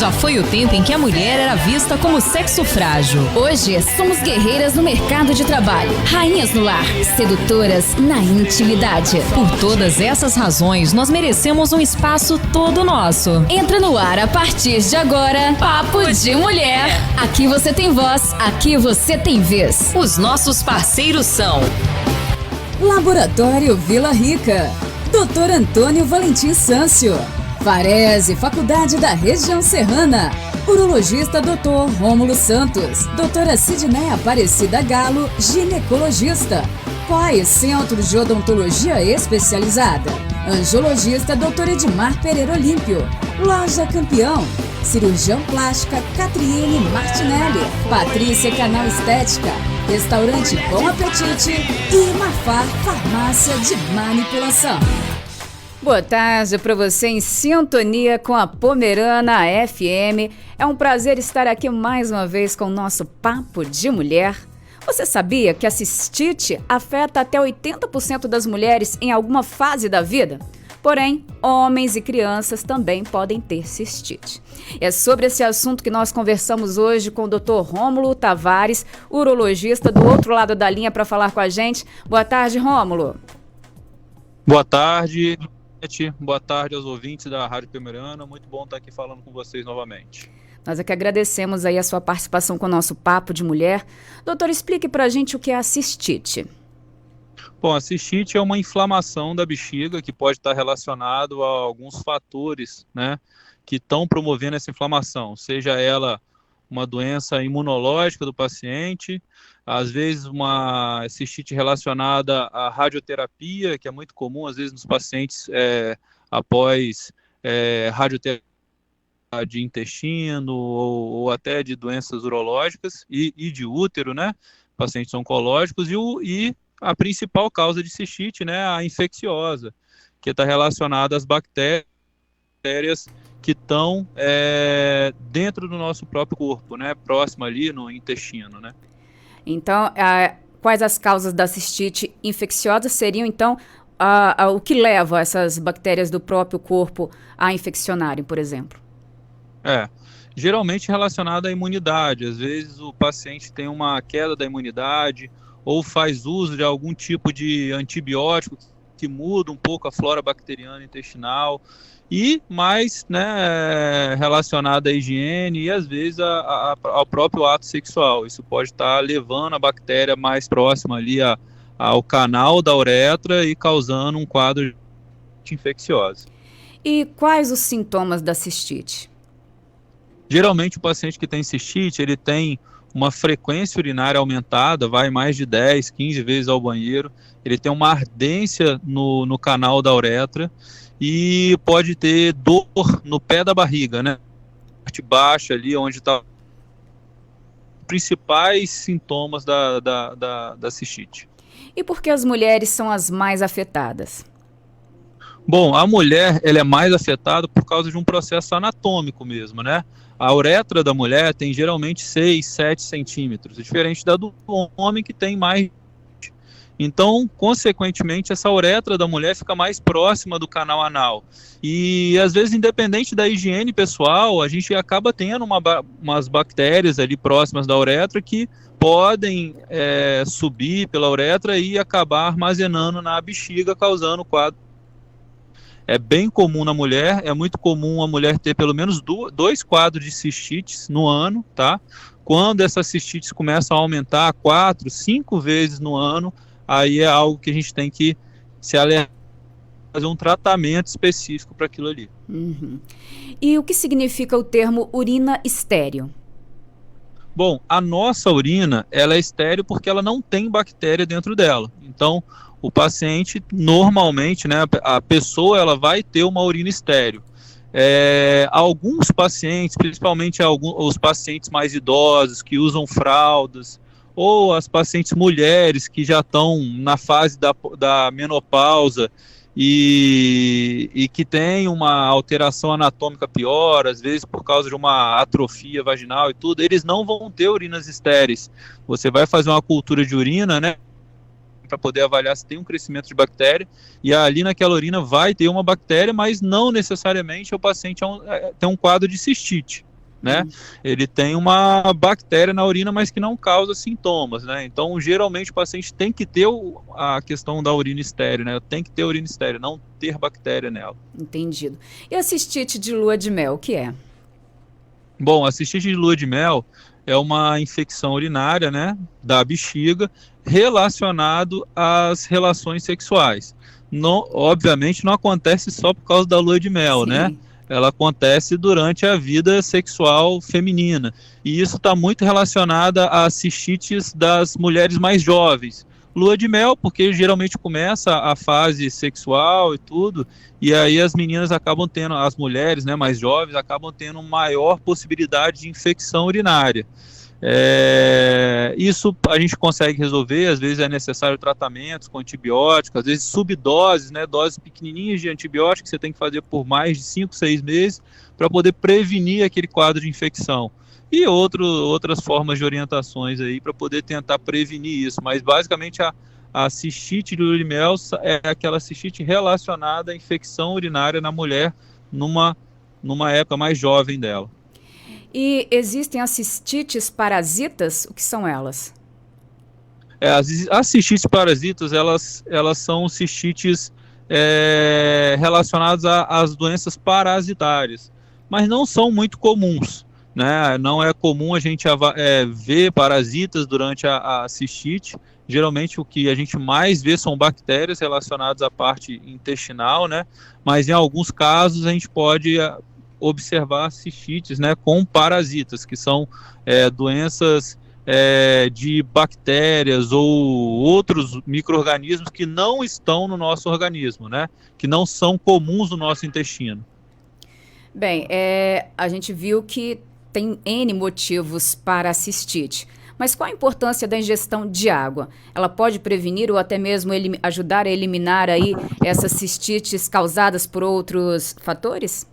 Já foi o tempo em que a mulher era vista como sexo frágil. Hoje, somos guerreiras no mercado de trabalho, rainhas no lar, sedutoras na intimidade. Por todas essas razões, nós merecemos um espaço todo nosso. Entra no ar a partir de agora, Papo de Mulher. Aqui você tem voz, aqui você tem vez. Os nossos parceiros são Laboratório Vila Rica, Dr. Antônio Valentim Sâncio, Farese, Faculdade da Região Serrana, Urologista Dr. Rômulo Santos, Doutora Sidneia Aparecida Galo, Ginecologista, POI, Centro de Odontologia Especializada, Angiologista Dr. Edmar Pereira Olímpio, Loja Campeão, Cirurgião Plástica Catriine Martinelli, Patrícia Canal Estética, Restaurante Bom Apetite e Mafar Farmácia de Manipulação. Boa tarde para você em sintonia com a Pomerana FM. É um prazer estar aqui mais uma vez com o nosso Papo de Mulher. Você sabia que a cistite afeta até 80% das mulheres em alguma fase da vida? Porém, homens e crianças também podem ter cistite. É sobre esse assunto que nós conversamos hoje com o Dr. Rômulo Tavares, urologista do outro lado da linha, para falar com a gente. Boa tarde, Rômulo. Boa tarde. Boa tarde aos ouvintes da Rádio Pomerana, muito bom estar aqui falando com vocês novamente. Nós é que agradecemos aí a sua participação com o nosso Papo de Mulher. Doutor, explique pra gente o que é a cistite. Bom, a cistite é uma inflamação da bexiga que pode estar relacionado a alguns fatores, né, que estão promovendo essa inflamação, seja ela uma doença imunológica do paciente, às vezes uma cistite relacionada à radioterapia, que é muito comum, às vezes nos pacientes após radioterapia de intestino ou até de doenças urológicas e de útero, né, pacientes oncológicos, e a principal causa de cistite, né, a infecciosa, que está relacionada às bactérias que estão dentro do nosso próprio corpo, né, próximo ali no intestino, né. Então, quais as causas da cistite infecciosa seriam, então, o que leva essas bactérias do próprio corpo a infeccionarem, por exemplo? Geralmente relacionado à imunidade. Às vezes o paciente tem uma queda da imunidade ou faz uso de algum tipo de antibiótico que muda um pouco a flora bacteriana intestinal e mais, né, relacionado à higiene e às vezes ao próprio ato sexual. Isso pode estar levando a bactéria mais próxima ali ao canal da uretra e causando um quadro infeccioso. E quais os sintomas da cistite? Geralmente o paciente que tem cistite, ele tem uma frequência urinária aumentada, vai mais de 10, 15 vezes ao banheiro, ele tem uma ardência no canal da uretra e pode ter dor no pé da barriga, né? Parte baixa ali, onde está os principais sintomas da cistite. E por que as mulheres são as mais afetadas? Bom, a mulher, ela é mais afetada por causa de um processo anatômico mesmo, né? A uretra da mulher tem geralmente 6, 7 centímetros, diferente da do homem que tem mais. Então, consequentemente, essa uretra da mulher fica mais próxima do canal anal. E, às vezes, independente da higiene pessoal, a gente acaba tendo umas bactérias ali próximas da uretra que podem subir pela uretra e acabar armazenando na bexiga, causando quadro. É bem comum na mulher, é muito comum a mulher ter pelo menos 2 quadros de cistites no ano, tá? Quando essas cistites começam a aumentar 4, 5 vezes no ano, aí é algo que a gente tem que se alertar, fazer um tratamento específico para aquilo ali. Uhum. E o que significa o termo urina estéril? Bom, a nossa urina, ela é estéril porque ela não tem bactéria dentro dela. Então, o paciente, normalmente, né, a pessoa, ela vai ter uma urina estéril. Alguns pacientes, principalmente os pacientes mais idosos, que usam fraldas, ou as pacientes mulheres que já estão na fase da menopausa e que tem uma alteração anatômica pior, às vezes por causa de uma atrofia vaginal e tudo, eles não vão ter urinas estéreis. Você vai fazer uma cultura de urina, né, para poder avaliar se tem um crescimento de bactéria, e ali naquela urina vai ter uma bactéria, mas não necessariamente o paciente tem um quadro de cistite, né? Ele tem uma bactéria na urina, mas que não causa sintomas, né? Então, geralmente, o paciente tem que ter a questão da urina estéril, né? Tem que ter urina estéril, não ter bactéria nela. Entendido. E a cistite de lua de mel, o que é? Bom, a cistite de lua de mel é uma infecção urinária, né, da bexiga, relacionado às relações sexuais. Não, obviamente não acontece só por causa da lua de mel, Sim. né? Ela acontece durante a vida sexual feminina. E isso está muito relacionado às cistites das mulheres mais jovens. Lua de mel, porque geralmente começa a fase sexual e tudo, e aí as meninas acabam tendo, as mulheres, né, mais jovens, acabam tendo maior possibilidade de infecção urinária. Isso a gente consegue resolver, às vezes é necessário tratamentos com antibióticos, às vezes subdoses, né, doses pequenininhas de antibióticos que você tem que fazer por mais de 5, 6 meses para poder prevenir aquele quadro de infecção. E outras formas de orientações aí para poder tentar prevenir isso, mas basicamente a cistite de lua de mel é aquela cistite relacionada à infecção urinária na mulher numa época mais jovem dela. E existem as cistites parasitas, o que são elas? As cistites parasitas, elas são cistites relacionadas às doenças parasitárias, mas não são muito comuns, né? Não é comum a gente ver parasitas durante a cistite. Geralmente o que a gente mais vê são bactérias relacionadas à parte intestinal, né? Mas em alguns casos a gente pode observar cistites, né, com parasitas, que são doenças de bactérias ou outros micro-organismos que não estão no nosso organismo, né, que não são comuns no nosso intestino. Bem, a gente viu que tem N motivos para a cistite, mas qual a importância da ingestão de água? Ela pode prevenir ou até mesmo ajudar a eliminar aí essas cistites causadas por outros fatores?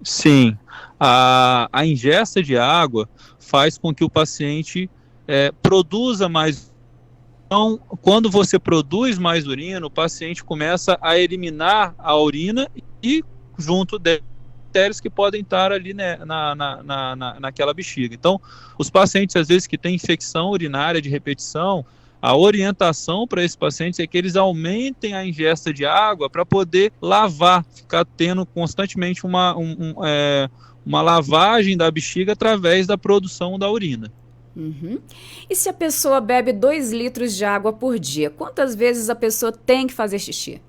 Sim, a ingesta de água faz com que o paciente produza mais. Então, quando você produz mais urina, o paciente começa a eliminar a urina e junto bactérias que podem estar ali, né, naquela bexiga. Então, os pacientes, às vezes, que têm infecção urinária de repetição, a orientação para esses pacientes é que eles aumentem a ingesta de água para poder lavar, ficar tendo constantemente uma lavagem da bexiga através da produção da urina. Uhum. E se a pessoa bebe 2 litros de água por dia, quantas vezes a pessoa tem que fazer xixi?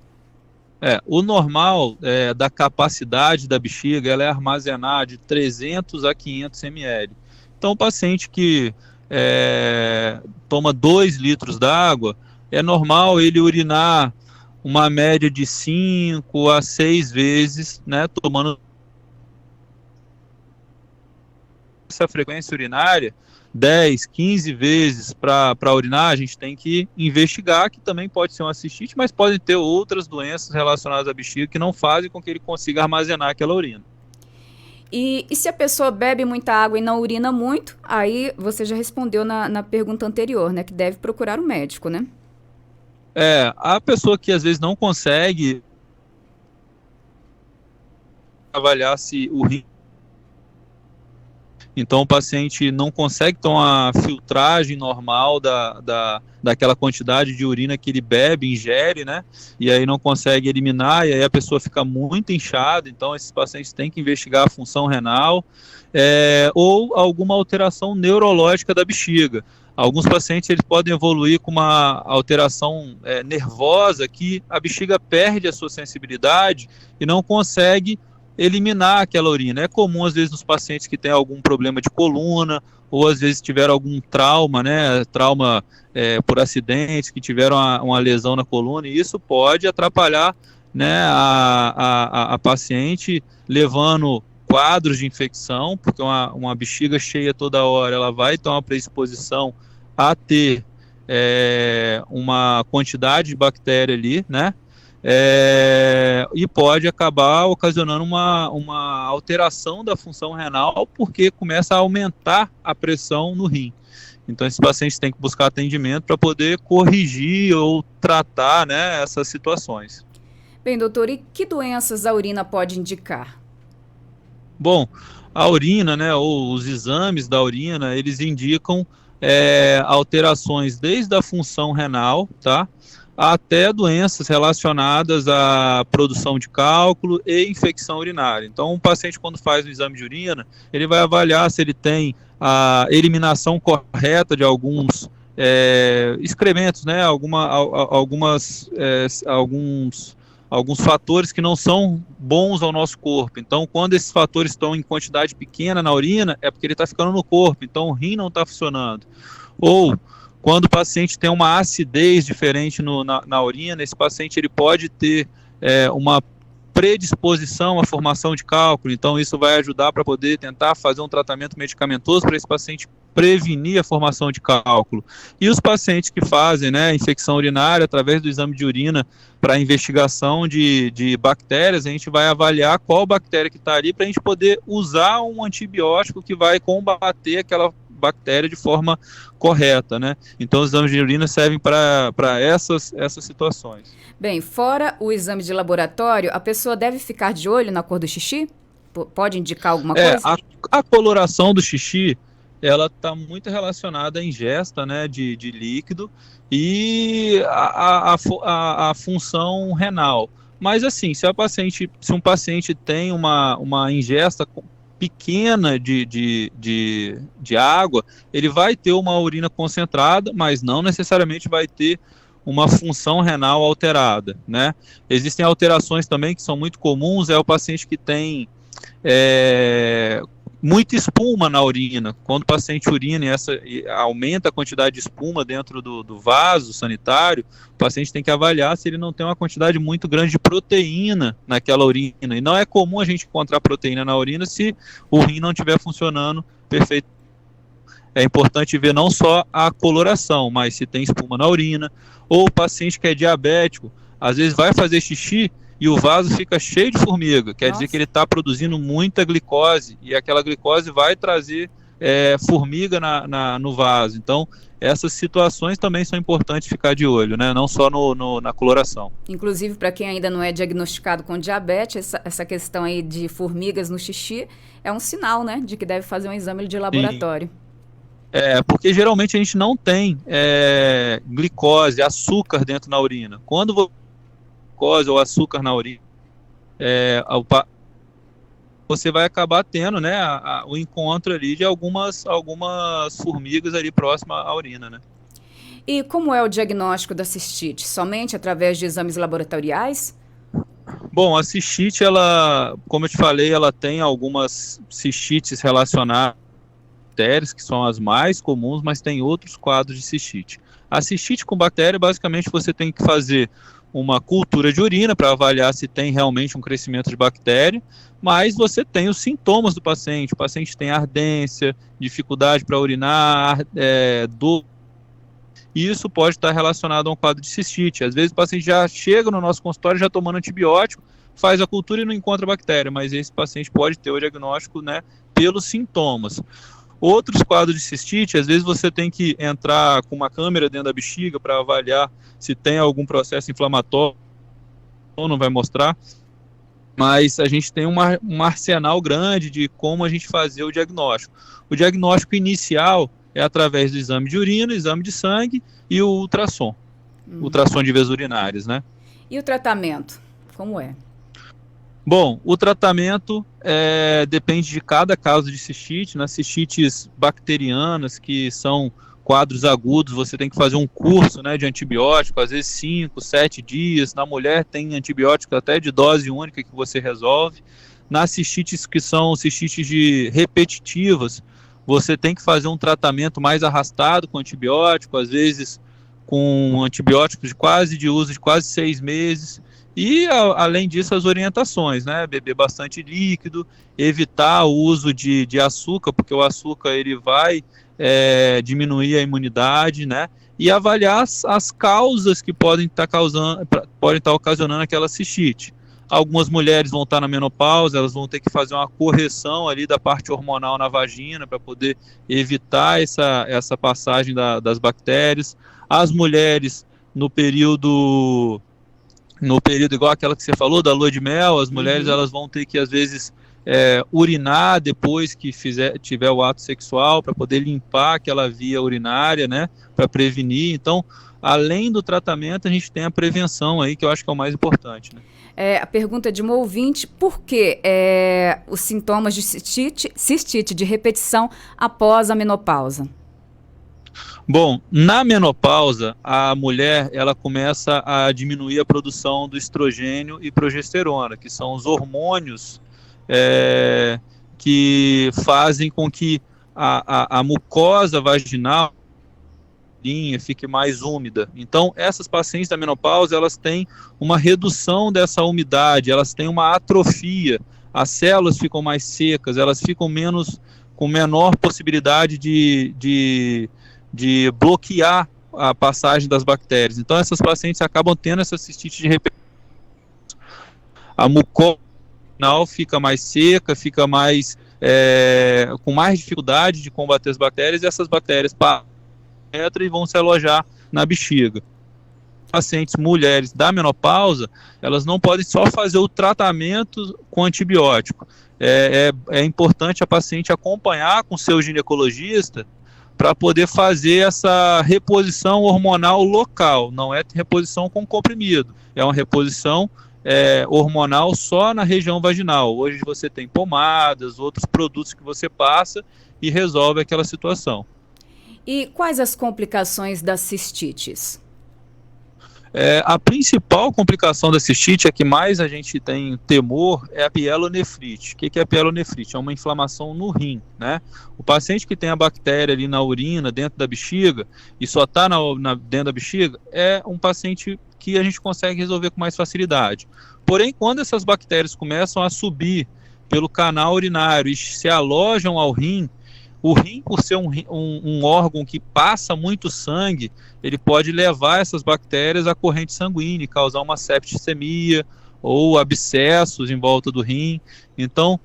O normal da capacidade da bexiga ela é armazenar de 300 a 500 ml. Então, o paciente que toma 2 litros d'água, é normal ele urinar uma média de 5 a 6 vezes, né, tomando essa frequência urinária, 10, 15 vezes para urinar, a gente tem que investigar, que também pode ser uma cistite, mas podem ter outras doenças relacionadas à bexiga que não fazem com que ele consiga armazenar aquela urina. E se a pessoa bebe muita água e não urina muito, aí você já respondeu na pergunta anterior, né? Que deve procurar um médico, né? A pessoa que às vezes não consegue avaliar se o rim... Então o paciente não consegue ter uma filtragem normal daquela quantidade de urina que ele bebe, ingere, né? E aí não consegue eliminar, e aí a pessoa fica muito inchada. Então esses pacientes têm que investigar a função renal ou alguma alteração neurológica da bexiga. Alguns pacientes eles podem evoluir com uma alteração nervosa, que a bexiga perde a sua sensibilidade e não consegue eliminar aquela urina. É comum, às vezes, nos pacientes que têm algum problema de coluna, ou às vezes tiveram algum trauma, né, por acidentes, que tiveram uma lesão na coluna, e isso pode atrapalhar, né, a paciente, levando quadros de infecção, porque uma bexiga cheia toda hora, ela vai ter uma predisposição a ter uma quantidade de bactéria ali, né, e pode acabar ocasionando uma alteração da função renal, porque começa a aumentar a pressão no rim. Então esses pacientes têm que buscar atendimento para poder corrigir ou tratar, né, essas situações. Bem, doutor, e que doenças a urina pode indicar? Bom, a urina, né, ou os exames da urina, eles indicam alterações desde a função renal, tá, até doenças relacionadas à produção de cálculo e infecção urinária. Então, um paciente, quando faz um exame de urina, ele vai avaliar se ele tem a eliminação correta de alguns excrementos, né, alguns fatores que não são bons ao nosso corpo. Então, quando esses fatores estão em quantidade pequena na urina, é porque ele está ficando no corpo, então o rim não está funcionando. Ou, quando o paciente tem uma acidez diferente na urina, esse paciente ele pode ter uma predisposição à formação de cálculo, então isso vai ajudar para poder tentar fazer um tratamento medicamentoso para esse paciente prevenir a formação de cálculo. E os pacientes que fazem, né, infecção urinária através do exame de urina para investigação de bactérias, a gente vai avaliar qual bactéria que está ali para a gente poder usar um antibiótico que vai combater aquela bactéria de forma correta, né? Então os exames de urina servem para essas situações. Bem, fora o exame de laboratório, a pessoa deve ficar de olho na cor do xixi? Pode indicar alguma coisa? A coloração do xixi, ela está muito relacionada à ingesta, né, de líquido e a função renal. Mas assim, se um paciente tem uma ingesta pequena de água, ele vai ter uma urina concentrada, mas não necessariamente vai ter uma função renal alterada, né? Existem alterações também que são muito comuns, é o paciente que tem muita espuma na urina. Quando o paciente urina e aumenta a quantidade de espuma dentro do vaso sanitário, o paciente tem que avaliar se ele não tem uma quantidade muito grande de proteína naquela urina. E não é comum a gente encontrar proteína na urina se o rim não estiver funcionando perfeito. É importante ver não só a coloração, mas se tem espuma na urina, ou o paciente que é diabético, às vezes vai fazer xixi e o vaso fica cheio de formiga, quer dizer que ele está produzindo muita glicose, e aquela glicose vai trazer formiga no vaso. Então, essas situações também são importantes ficar de olho, né? Não só na coloração. Inclusive, para quem ainda não é diagnosticado com diabetes, essa questão aí de formigas no xixi é um sinal, né, de que deve fazer um exame de laboratório. Sim. Porque geralmente a gente não tem glicose, açúcar dentro da urina. Quando glicose ou açúcar na urina, você vai acabar tendo, né, o encontro ali de algumas formigas ali próxima à urina, né? E como é o diagnóstico da cistite? Somente através de exames laboratoriais? Bom, a cistite, ela, como eu te falei, ela tem algumas cistites relacionadas bactérias, que são as mais comuns, mas tem outros quadros de cistite. A cistite com bactéria, basicamente, você tem que fazer uma cultura de urina para avaliar se tem realmente um crescimento de bactéria, mas você tem os sintomas do paciente. O paciente tem ardência, dificuldade para urinar, dor. E isso pode estar relacionado a um quadro de cistite. Às vezes o paciente já chega no nosso consultório já tomando antibiótico, faz a cultura e não encontra bactéria, mas esse paciente pode ter o diagnóstico, né, pelos sintomas. Outros quadros de cistite, às vezes você tem que entrar com uma câmera dentro da bexiga para avaliar se tem algum processo inflamatório, ou não vai mostrar, mas a gente tem um arsenal grande de como a gente fazer o diagnóstico. O diagnóstico inicial é através do exame de urina, exame de sangue e o ultrassom, ultrassom de veias urinárias, né? E o tratamento, como é? Bom, o tratamento depende de cada caso de cistite. Nas cistites bacterianas, que são quadros agudos, você tem que fazer um curso, né, de antibiótico, às vezes 5, 7 dias. Na mulher tem antibiótico até de dose única que você resolve. Nas cistites que são cistites repetitivas, você tem que fazer um tratamento mais arrastado com antibiótico, às vezes com antibióticos de uso de quase 6 meses. E, além disso, as orientações, né? Beber bastante líquido, evitar o uso de açúcar, porque o açúcar ele vai diminuir a imunidade, né? E avaliar as causas que podem estar ocasionando aquela cistite. Algumas mulheres vão estar na menopausa, elas vão ter que fazer uma correção ali da parte hormonal na vagina para poder evitar essa passagem das bactérias. As mulheres, no período igual aquela que você falou, da lua de mel, as mulheres elas vão ter que, às vezes, urinar depois que tiver o ato sexual, para poder limpar aquela via urinária, né, para prevenir. Então, além do tratamento, a gente tem a prevenção aí, que eu acho que é o mais importante, né? A pergunta de uma ouvinte: por que os sintomas de cistite de repetição após a menopausa? Bom, na menopausa, a mulher ela começa a diminuir a produção do estrogênio e progesterona, que são os hormônios que fazem com que a mucosa vaginal fique mais úmida. Então, essas pacientes da menopausa, elas têm uma redução dessa umidade, elas têm uma atrofia, as células ficam mais secas, elas ficam com menor possibilidade de bloquear a passagem das bactérias. Então, essas pacientes acabam tendo essa cistite de repetição. A mucosa fica mais seca, fica mais com mais dificuldade de combater as bactérias, e essas bactérias e vão se alojar na bexiga. Pacientes mulheres da menopausa, elas não podem só fazer o tratamento com antibiótico. É importante a paciente acompanhar com seu ginecologista para poder fazer essa reposição hormonal local. Não é reposição com comprimido, é uma reposição hormonal só na região vaginal. Hoje você tem pomadas, outros produtos que você passa e resolve aquela situação. E quais as complicações das cistites? A principal complicação da cistite, a que mais a gente tem temor, é a pielonefrite. O que é a pielonefrite? É uma inflamação no rim, né? O paciente que tem a bactéria ali na urina, dentro da bexiga, e só está dentro da bexiga, é um paciente que a gente consegue resolver com mais facilidade. Porém, quando essas bactérias começam a subir pelo canal urinário e se alojam ao rim, o rim, por ser um órgão que passa muito sangue, ele pode levar essas bactérias à corrente sanguínea e causar uma septicemia ou abscessos em volta do rim. Então,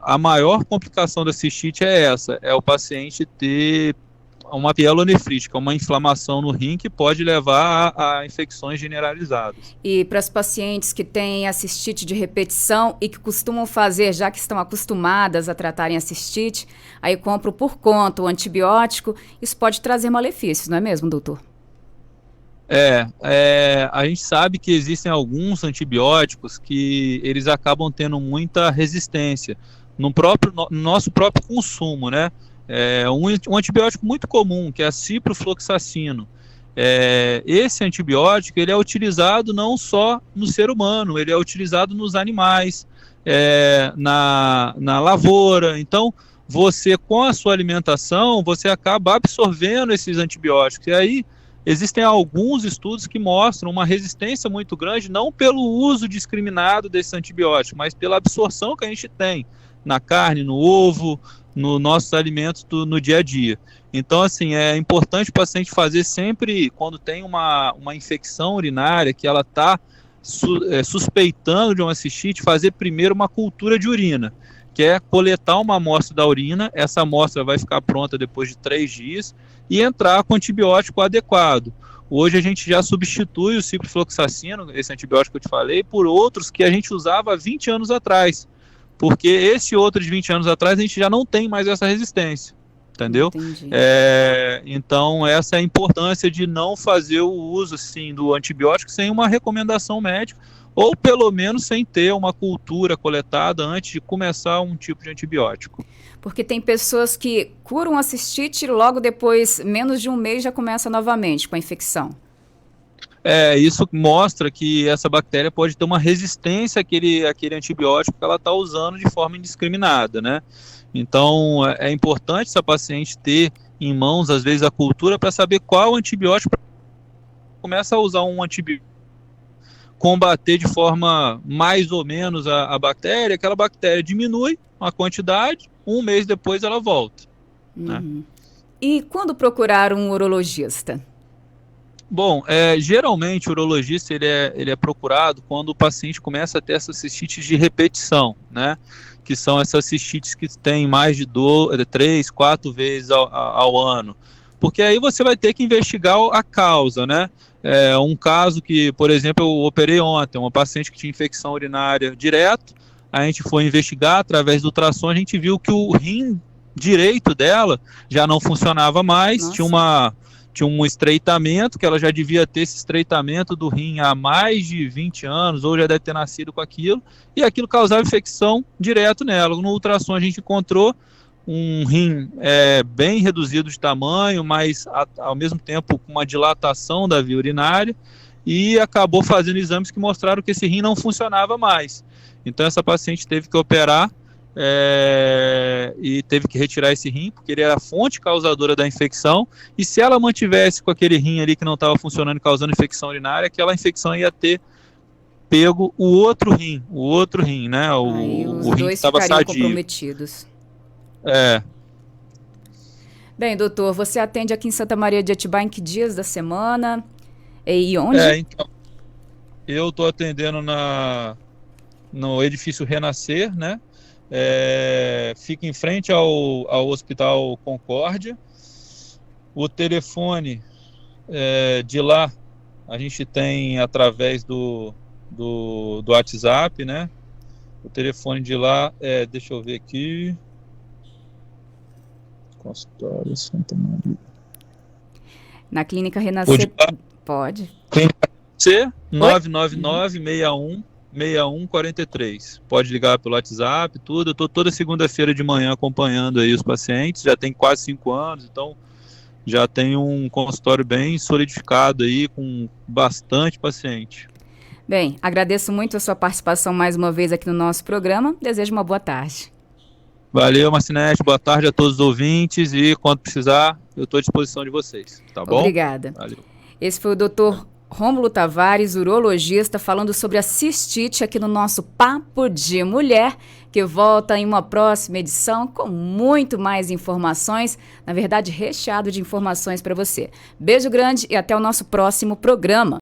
a maior complicação da cistite é essa, é o paciente ter uma pielonefrite, que é uma inflamação no rim que pode levar a infecções generalizadas. E para as pacientes que têm a cistite de repetição e que costumam fazer, já que estão acostumadas a tratarem a cistite, aí compram por conta o antibiótico, isso pode trazer malefícios, não é mesmo, doutor? A gente sabe que existem alguns antibióticos que eles acabam tendo muita resistência no nosso próprio consumo, né? Um antibiótico muito comum, que é a ciprofloxacino. Esse antibiótico ele é utilizado não só no ser humano, ele é utilizado nos animais, na lavoura. Então, você, com a sua alimentação, você acaba absorvendo esses antibióticos. E aí, existem alguns estudos que mostram uma resistência muito grande, não pelo uso discriminado desse antibiótico, mas pela absorção que a gente tem na carne, no ovo, nos nossos alimentos no dia a dia. Então, assim, é importante o paciente fazer sempre, quando tem uma infecção urinária, que ela está suspeitando de uma cistite, fazer primeiro uma cultura de urina, que é coletar uma amostra da urina. Essa amostra vai ficar pronta depois de 3 dias e entrar com o antibiótico adequado. Hoje a gente já substitui o ciprofloxacino, esse antibiótico que eu te falei, por outros que a gente usava há 20 anos atrás. Porque esse outro de 20 anos atrás a gente já não tem mais essa resistência, entendeu? Então essa é a importância de não fazer o uso assim, do antibiótico sem uma recomendação médica, ou pelo menos sem ter uma cultura coletada antes de começar um tipo de antibiótico. Porque tem pessoas que curam a cistite e logo depois, menos de um mês, já começa novamente com a infecção. Isso mostra que essa bactéria pode ter uma resistência àquele antibiótico que ela está usando de forma indiscriminada, né? Então, é importante essa paciente ter em mãos, às vezes, a cultura para saber qual antibiótico. Começa a usar um antibiótico, combater de forma mais ou menos a bactéria, aquela bactéria diminui a quantidade, um mês depois ela volta. Né? E quando procurar um urologista? Bom, geralmente o urologista ele é procurado quando o paciente começa a ter essas cistites de repetição, né? Que são essas cistites que tem mais de 3, 4 vezes ao ano. Porque aí você vai ter que investigar a causa, né? Um caso que, por exemplo, eu operei ontem, uma paciente que tinha infecção urinária direto, a gente foi investigar através do ultrassom, a gente viu que o rim direito dela já não funcionava mais, tinha um estreitamento, que ela já devia ter esse estreitamento do rim há mais de 20 anos, ou já deve ter nascido com aquilo, e aquilo causava infecção direto nela. No ultrassom a gente encontrou um rim bem reduzido de tamanho, mas ao mesmo tempo com uma dilatação da via urinária, e acabou fazendo exames que mostraram que esse rim não funcionava mais. Então essa paciente teve que operar e teve que retirar esse rim, porque ele era a fonte causadora da infecção, e se ela mantivesse com aquele rim ali que não estava funcionando e causando infecção urinária, aquela infecção ia ter pego o outro rim, né? O rim que estava sadio. Comprometidos. Bem, doutor, você atende aqui em Santa Maria de Atibaia em que dias da semana? E onde? Então, eu estou atendendo no edifício Renascer, né? Fica em frente ao Hospital Concórdia. O telefone de lá a gente tem através do WhatsApp, né? O telefone de lá deixa eu ver aqui. Consultório Santa Maria. Na Clínica Renascer. Pode. Clínica Renascer, 999-61-6143. Pode ligar pelo WhatsApp, tudo. Eu estou toda segunda-feira de manhã acompanhando aí os pacientes. Já tem quase 5 anos, então já tem um consultório bem solidificado aí, com bastante paciente. Bem, agradeço muito a sua participação mais uma vez aqui no nosso programa. Desejo uma boa tarde. Valeu, Marcinete. Boa tarde a todos os ouvintes e quando precisar, eu estou à disposição de vocês. Tá bom? Obrigada. Valeu. Esse foi o Dr. Rômulo Tavares, urologista, falando sobre a cistite aqui no nosso Papo de Mulher, que volta em uma próxima edição com muito mais informações, na verdade recheado de informações para você. Beijo grande e até o nosso próximo programa.